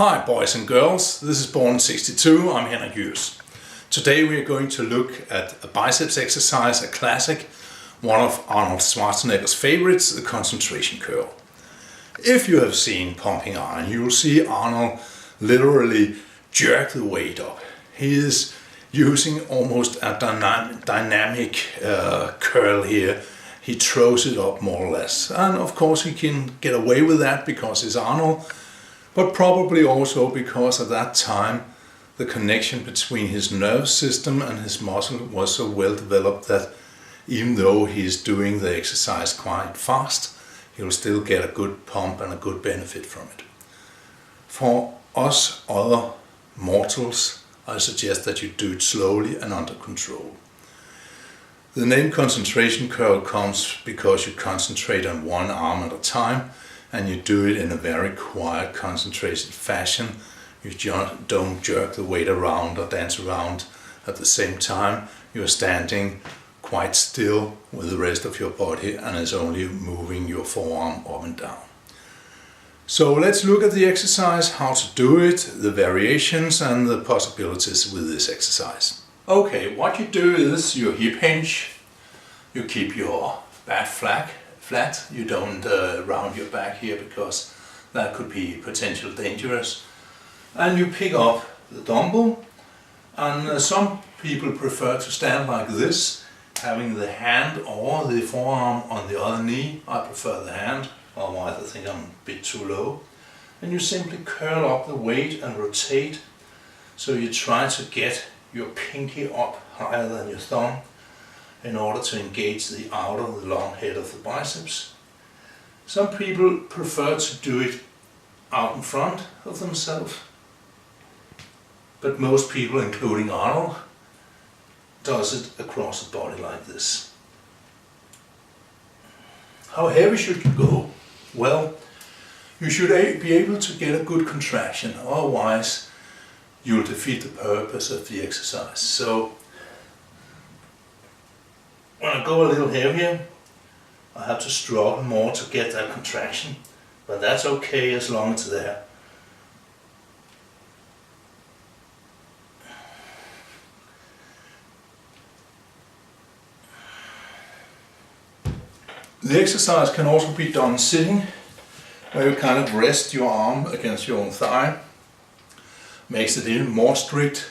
Hi boys and girls, this is Born 62, I'm Henrik Jürs. Today we are going to look at a biceps exercise, a classic, one of Arnold Schwarzenegger's favorites, the concentration curl. If you have seen Pumping Iron, you will see Arnold literally jerk the weight up. He is using almost a dynamic curl here. He throws it up more or less. And of course he can get away with that because he's Arnold, but probably also because at that time the connection between his nervous system and his muscle was so well developed that even though he's doing the exercise quite fast, he'll still get a good pump and a good benefit from it. For us other mortals, I suggest that you do it slowly and under control. The name concentration curl comes because you concentrate on one arm at a time and you do it in a very quiet, concentrated fashion. You don't jerk the weight around or dance around at the same time. You're standing quite still with the rest of your body and is only moving your forearm up and down. So let's look at the exercise, how to do it, the variations and the possibilities with this exercise. Okay, what you do is you hip hinge, you keep your back flat, you don't round your back here because that could be potentially dangerous. And you pick up the dumbbell, and some people prefer to stand like this, having the hand or the forearm on the other knee. I prefer the hand, otherwise I think I'm a bit too low. And you simply curl up the weight and rotate, so you try to get your pinky up higher than your thumb in order to engage the outer, the long head of the biceps. Some people prefer to do it out in front of themselves, but most people, including Arnold, does it across the body like this. How heavy should you go? Well, you should be able to get a good contraction, otherwise you'll defeat the purpose of the exercise. So when I go a little heavier, I have to struggle more to get that contraction, but that's okay as long as it's there. The exercise can also be done sitting, where you kind of rest your arm against your own thigh. Makes it even more strict,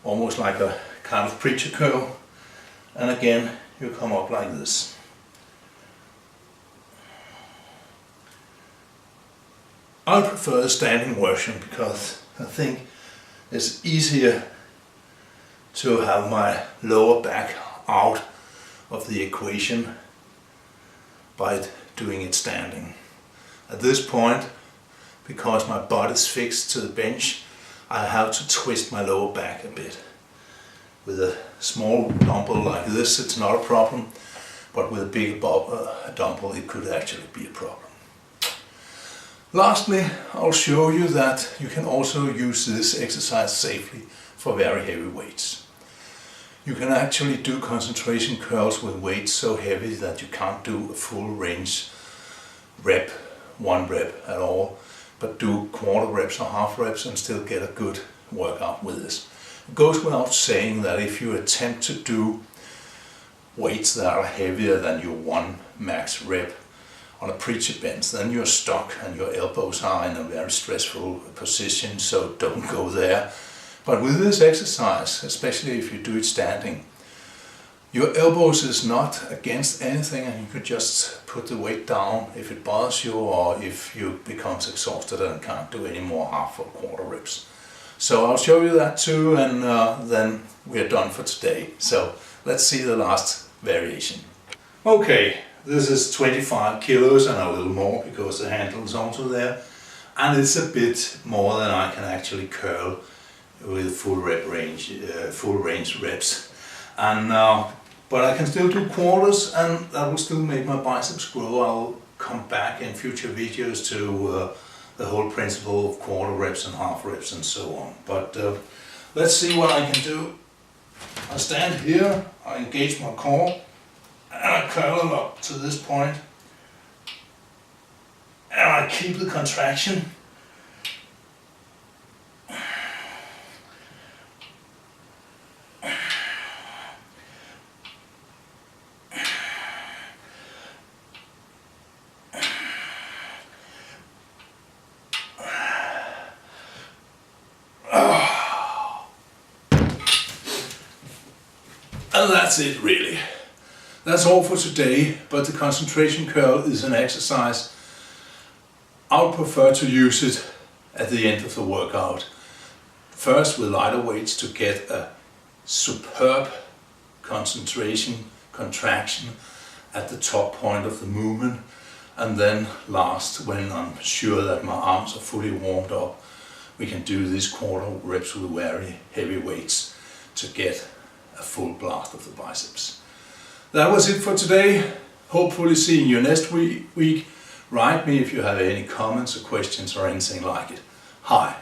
almost like a kind of preacher curl. And again, you come up like this. I prefer the standing version because I think it's easier to have my lower back out of the equation by doing it standing. At this point, because my butt is fixed to the bench, I have to twist my lower back a bit. With a small dumbbell like this, it's not a problem, but with a big dumbbell, it could actually be a problem. Lastly, I'll show you that you can also use this exercise safely for very heavy weights. You can actually do concentration curls with weights so heavy that you can't do a full range rep, one rep at all, but do quarter reps or half reps and still get a good workout with this. It goes without saying that if you attempt to do weights that are heavier than your one max rep on a preacher bench, then you're stuck and your elbows are in a very stressful position, so don't go there. But with this exercise, especially if you do it standing, your elbows is not against anything and you could just put the weight down if it bothers you or if you become exhausted and can't do any more half or quarter reps. So I'll show you that too, and then we're done for today. So let's see the last variation. Okay, this is 25 kilos and a little more because the handle is also there, and it's a bit more than I can actually curl with full range reps. And but I can still do quarters, and that will still make my biceps grow. I'll come back in future videos to the whole principle of quarter reps and half reps and so on. But let's see what I can do. I stand here, I engage my core, and I curl it up to this point, and I keep the contraction, And that's it really. That's all for today, but the concentration curl is an exercise. I would prefer to use it at the end of the workout. First with lighter weights to get a superb concentration, contraction at the top point of the movement, and then last, when I'm sure that my arms are fully warmed up, we can do this quarter reps with very heavy weights to get a full blast of the biceps. That was it for today. Hopefully seeing you next week. Write me if you have any comments or questions or anything like it. Hi.